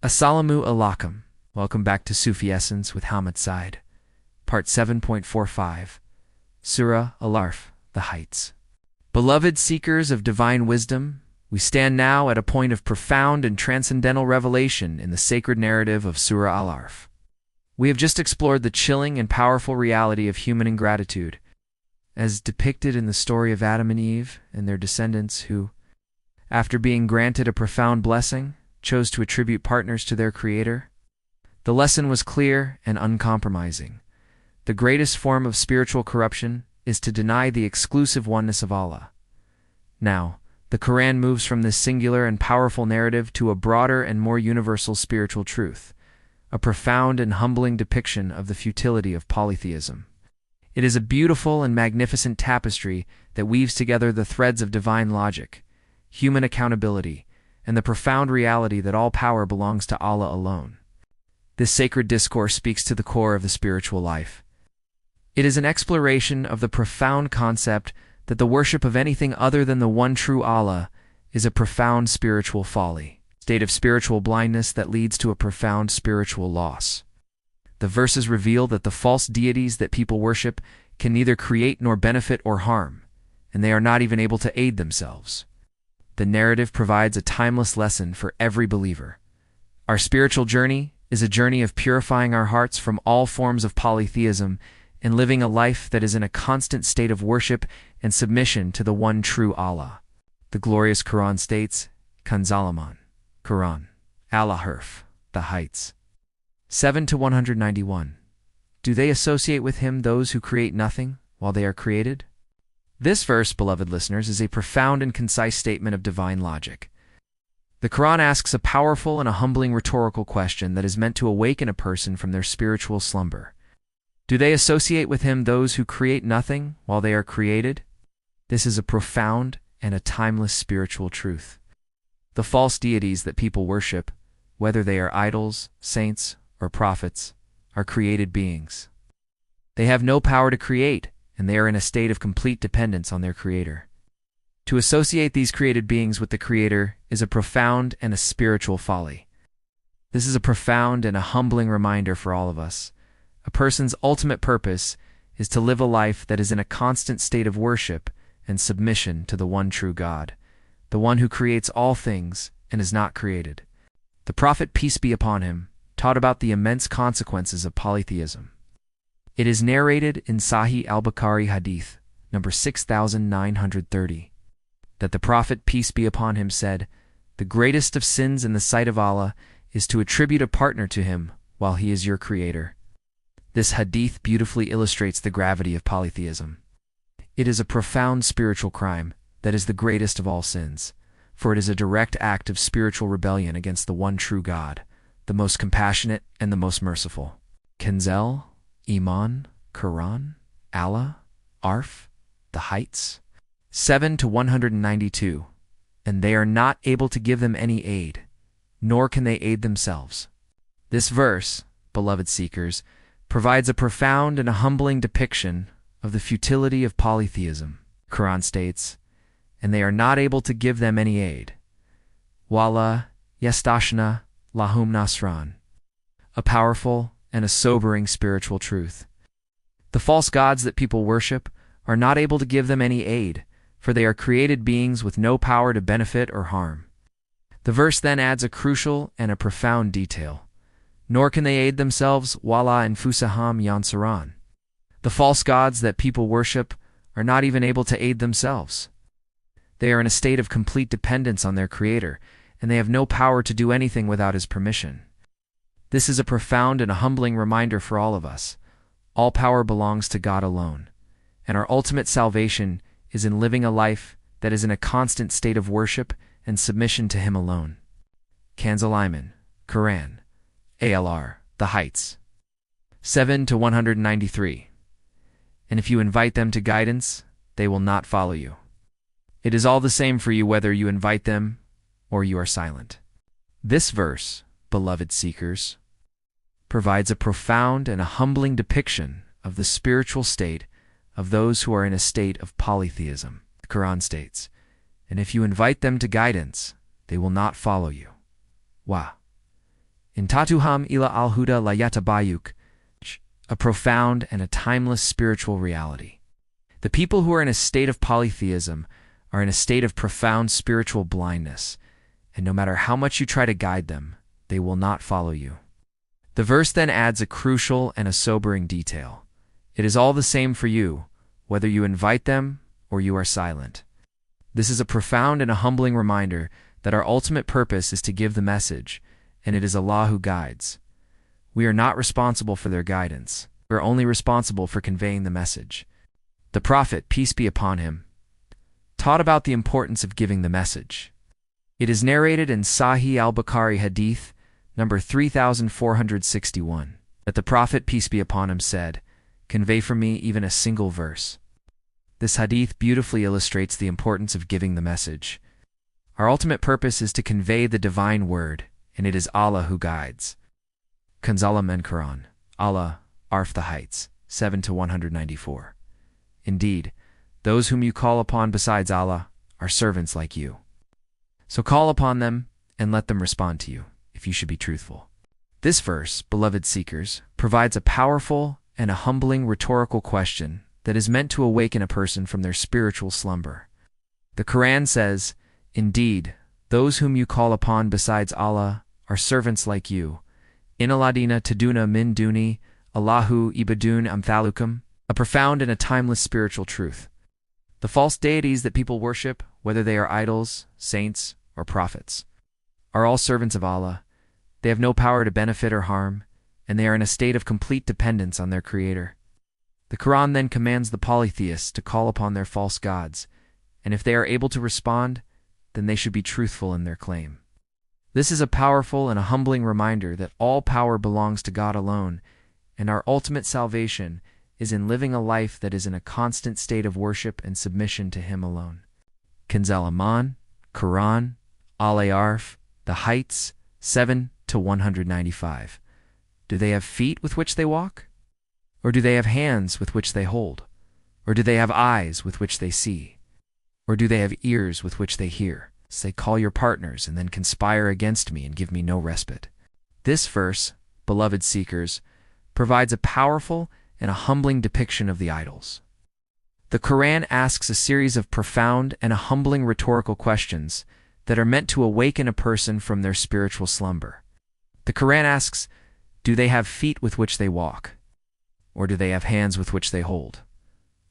Assalamu alaikum. Welcome back to Sufi Essence with Hammad Syed. Part 7.45. Surah Al-A'raf, The Heights. Beloved seekers of divine wisdom, we stand now at a point of profound and transcendental revelation in the sacred narrative of Surah Al-A'raf. We have just explored the chilling and powerful reality of human ingratitude, as depicted in the story of Adam and Eve and their descendants who, after being granted a profound blessing, chose to attribute partners to their Creator. The lesson was clear and uncompromising. The greatest form of spiritual corruption is to deny the exclusive oneness of Allah. Now, the Quran moves from this singular and powerful narrative to a broader and more universal spiritual truth, a profound and humbling depiction of the futility of polytheism. It is a beautiful and magnificent tapestry that weaves together the threads of divine logic, human accountability, and the profound reality that all power belongs to Allah alone. This sacred discourse speaks to the core of the spiritual life. It is an exploration of the profound concept that the worship of anything other than the one true Allah is a profound spiritual folly, a state of spiritual blindness that leads to a profound spiritual loss. The verses reveal that the false deities that people worship can neither create nor benefit or harm, and they are not even able to aid themselves. The narrative provides a timeless lesson for every believer. Our spiritual journey is a journey of purifying our hearts from all forms of polytheism and living a life that is in a constant state of worship and submission to the one true Allah. The glorious Quran states, Kanzul Iman, Quran, Al-A'raf, The Heights. 7-191. Do they associate with him those who create nothing while they are created? This verse, beloved listeners, is a profound and concise statement of divine logic. The Quran asks a powerful and a humbling rhetorical question that is meant to awaken a person from their spiritual slumber. Do they associate with him those who create nothing while they are created? This is a profound and a timeless spiritual truth. The false deities that people worship, whether they are idols, saints, or prophets, are created beings. They have no power to create, and they are in a state of complete dependence on their Creator. To associate these created beings with the Creator is a profound and a spiritual folly. This is a profound and a humbling reminder for all of us. A person's ultimate purpose is to live a life that is in a constant state of worship and submission to the one true God, the one who creates all things and is not created. The Prophet, peace be upon him, taught about the immense consequences of polytheism. It is narrated in Sahih al-Bukhari Hadith, number 6930, that the Prophet, peace be upon him, said, "The greatest of sins in the sight of Allah is to attribute a partner to him while he is your Creator." This hadith beautifully illustrates the gravity of polytheism. It is a profound spiritual crime that is the greatest of all sins, for it is a direct act of spiritual rebellion against the one true God, the most compassionate and the most merciful. Kanzul Iman, Quran, Al-A'raf, The Heights. 7-192. And they are not able to give them any aid, nor can they aid themselves. This verse, beloved seekers, provides a profound and a humbling depiction of the futility of polytheism. Quran states, and they are not able to give them any aid. Wala yastashna lahum nasran. A powerful and a sobering spiritual truth. The false gods that people worship are not able to give them any aid, for they are created beings with no power to benefit or harm. The verse then adds a crucial and a profound detail. Nor can they aid themselves, wala anfusahum yansaran. The false gods that people worship are not even able to aid themselves. They are in a state of complete dependence on their Creator, and they have no power to do anything without His permission. This is a profound and a humbling reminder for all of us. All power belongs to God alone, and our ultimate salvation is in living a life that is in a constant state of worship and submission to Him alone. Kanzul Iman, Quran, Al-A'raf, The Heights. 7-193. And if you invite them to guidance, they will not follow you. It is all the same for you whether you invite them or you are silent. This verse, beloved seekers, provides a profound and a humbling depiction of the spiritual state of those who are in a state of polytheism. The Quran states, and if you invite them to guidance, they will not follow you. Wah. Intatuham ila al-huda la yatabayuk, a profound and a timeless spiritual reality. The people who are in a state of polytheism are in a state of profound spiritual blindness, and no matter how much you try to guide them, they will not follow you. The verse then adds a crucial and a sobering detail. It is all the same for you, whether you invite them or you are silent. This is a profound and a humbling reminder that our ultimate purpose is to give the message, and it is Allah who guides. We are not responsible for their guidance. We are only responsible for conveying the message. The Prophet, peace be upon him, taught about the importance of giving the message. It is narrated in Sahih al-Bukhari Hadith, number 3461, that the Prophet, peace be upon him, said, "Convey for me even a single verse." This hadith beautifully illustrates the importance of giving the message. Our ultimate purpose is to convey the divine word, and it is Allah who guides. Kanzul Iman Quran, Allah, Arf the Heights, 7-194. Indeed, those whom you call upon besides Allah are servants like you. So call upon them and let them respond to you, if you should be truthful. This verse, beloved seekers, provides a powerful and a humbling rhetorical question that is meant to awaken a person from their spiritual slumber. The Quran says, "Indeed, those whom you call upon besides Allah are servants like you. Inaladina taduna min duni, Allahu ibadun amthalukum," a profound and a timeless spiritual truth. The false deities that people worship, whether they are idols, saints, or prophets, are all servants of Allah. They have no power to benefit or harm, and they are in a state of complete dependence on their Creator. The Quran then commands the polytheists to call upon their false gods, and if they are able to respond, then they should be truthful in their claim. This is a powerful and a humbling reminder that all power belongs to God alone, and our ultimate salvation is in living a life that is in a constant state of worship and submission to Him alone. Kanzul Iman, Quran, Al-A'raf, The Heights, 7-195. Do they have feet with which they walk? Or do they have hands with which they hold? Or do they have eyes with which they see? Or do they have ears with which they hear? Say, call your partners and then conspire against me and give me no respite. This verse, beloved seekers, provides a powerful and a humbling depiction of the idols. The Quran asks a series of profound and a humbling rhetorical questions that are meant to awaken a person from their spiritual slumber. The Quran asks, do they have feet with which they walk? Or do they have hands with which they hold?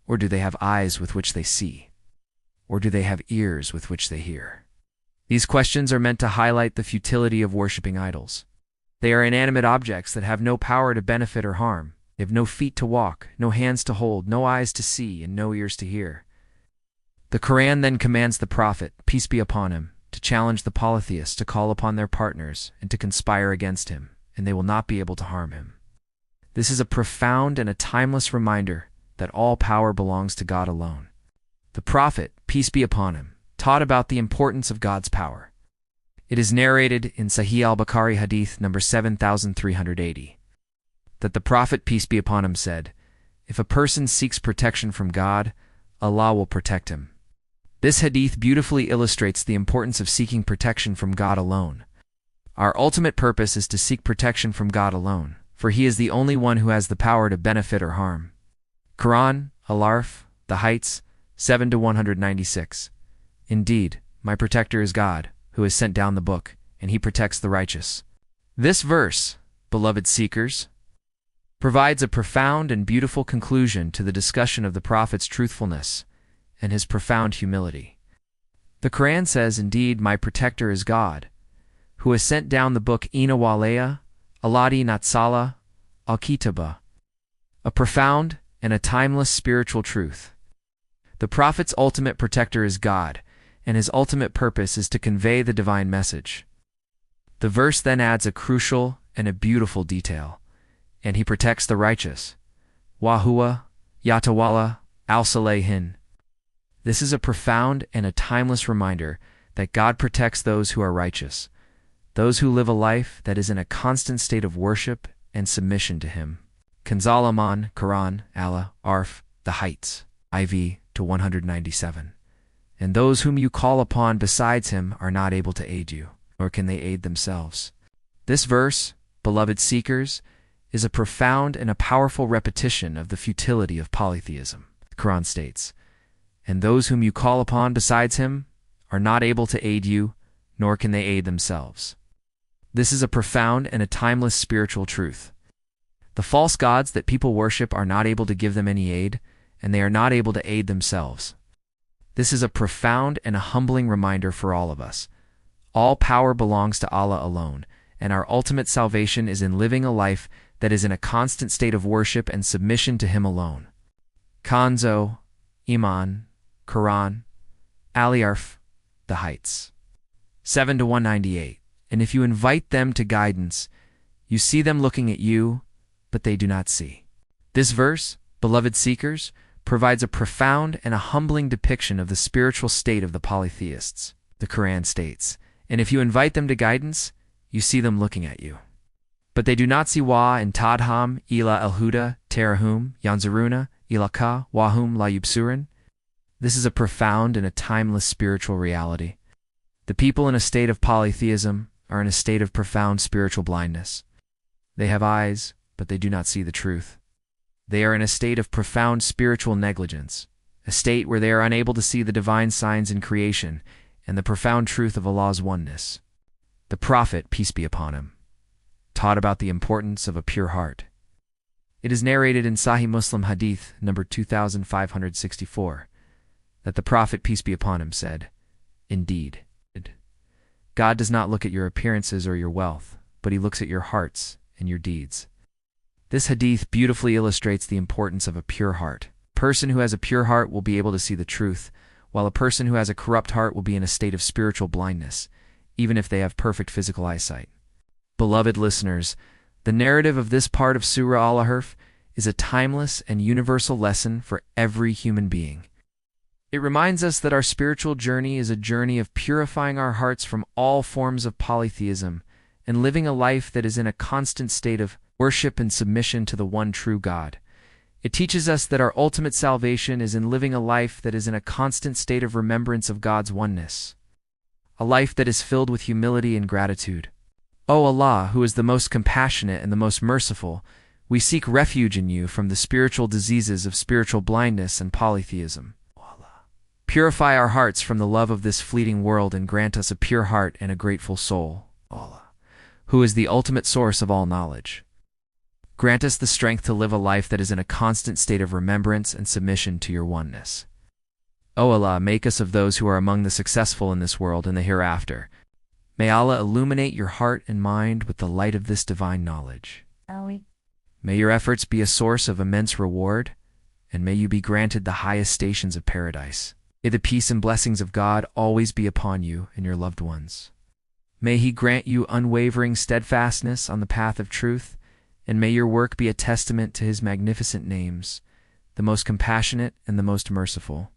Or do they have eyes with which they see? Or do they have ears with which they hear? These questions are meant to highlight the futility of worshipping idols. They are inanimate objects that have no power to benefit or harm. They have no feet to walk, no hands to hold, no eyes to see, and no ears to hear. The Quran then commands the Prophet, peace be upon him, to challenge the polytheists to call upon their partners and to conspire against him, and they will not be able to harm him. This is a profound and a timeless reminder that all power belongs to God alone. The Prophet, peace be upon him, taught about the importance of God's power. It is narrated in Sahih al-Bukhari Hadith number 7380 that the Prophet, peace be upon him, said, "If a person seeks protection from God, Allah will protect him." This hadith beautifully illustrates the importance of seeking protection from God alone. Our ultimate purpose is to seek protection from God alone, for He is the only one who has the power to benefit or harm. Quran, Al-A'raf, The Heights, 7-196. Indeed, my protector is God, who has sent down the book, and He protects the righteous. This verse, beloved seekers, provides a profound and beautiful conclusion to the discussion of the Prophet's truthfulness and his profound humility. The Quran says, indeed, my protector is God, who has sent down the book Ina Walaya, Aladi Natsala, Al-Kitaba, a profound and a timeless spiritual truth. The Prophet's ultimate protector is God, and his ultimate purpose is to convey the divine message. The verse then adds a crucial and a beautiful detail, and he protects the righteous. Wahuwa, Yatawala, al-Salehin. This is a profound and a timeless reminder that God protects those who are righteous, those who live a life that is in a constant state of worship and submission to Him. Kanzul Iman, Quran, Al-A'raf, The Heights, IV-197. And those whom you call upon besides Him are not able to aid you, nor can they aid themselves. This verse, beloved seekers, is a profound and a powerful repetition of the futility of polytheism. The Quran states, "And those whom you call upon besides him are not able to aid you, nor can they aid themselves." This is a profound and a timeless spiritual truth. The false gods that people worship are not able to give them any aid, and they are not able to aid themselves. This is a profound and a humbling reminder for all of us. All power belongs to Allah alone, and our ultimate salvation is in living a life that is in a constant state of worship and submission to Him alone. Kanzul Iman, Quran, Al-A'raf, the heights. 7-198. And if you invite them to guidance, you see them looking at you, but they do not see. This verse, beloved seekers, provides a profound and a humbling depiction of the spiritual state of the polytheists. The Quran states, "And if you invite them to guidance, you see them looking at you. But they do not see wa and tadham ila al-huda terahum yanzuruna ilaka wahum la yubsurun." This is a profound and a timeless spiritual reality. The people in a state of polytheism are in a state of profound spiritual blindness. They have eyes, but they do not see the truth. They are in a state of profound spiritual negligence, a state where they are unable to see the divine signs in creation and the profound truth of Allah's oneness. The Prophet, peace be upon him, taught about the importance of a pure heart. It is narrated in Sahih Muslim Hadith number 2564 that the Prophet, peace be upon him, said, "Indeed, God does not look at your appearances or your wealth, but He looks at your hearts and your deeds." This hadith beautifully illustrates the importance of a pure heart. A person who has a pure heart will be able to see the truth, while a person who has a corrupt heart will be in a state of spiritual blindness, even if they have perfect physical eyesight. Beloved listeners, the narrative of this part of Surah Al-A'raf is a timeless and universal lesson for every human being. It reminds us that our spiritual journey is a journey of purifying our hearts from all forms of polytheism and living a life that is in a constant state of worship and submission to the one true God. It teaches us that our ultimate salvation is in living a life that is in a constant state of remembrance of God's oneness, a life that is filled with humility and gratitude. O Allah, who is the most compassionate and the most merciful, we seek refuge in you from the spiritual diseases of spiritual blindness and polytheism. Purify our hearts from the love of this fleeting world and grant us a pure heart and a grateful soul, Allah, who is the ultimate source of all knowledge. Grant us the strength to live a life that is in a constant state of remembrance and submission to your oneness. O Allah, make us of those who are among the successful in this world and the hereafter. May Allah illuminate your heart and mind with the light of this divine knowledge. May your efforts be a source of immense reward, and may you be granted the highest stations of paradise. May the peace and blessings of God always be upon you and your loved ones. May He grant you unwavering steadfastness on the path of truth, and may your work be a testament to His magnificent names, the most compassionate and the most merciful.